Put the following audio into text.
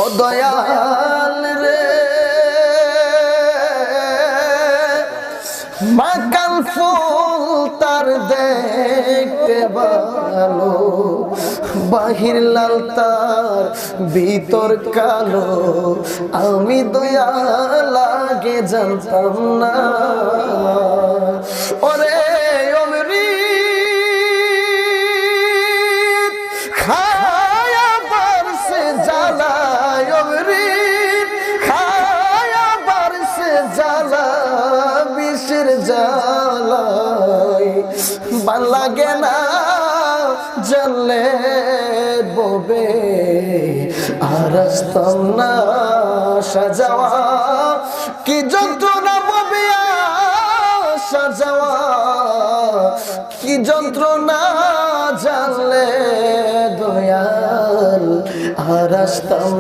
ও দয়াল রে মাকাল ফুল তার দেখতে ভালো, বাহির লাল তার ভিতর কালো, আমি দয়াল আগে জানতাম না। ওরে অমৃত খায়া বারসে জ্বালা, অমৃত খায়া বারসে জ্বালা, বিষের জ্বালায় ভাল লাগে না জানলে ববে, আর আসতাম না সাজাওয়া কি যন্ত্রণা ববে, সাজাওয়া কি যন্ত্রণা জানলে দয়াল আর আসতাম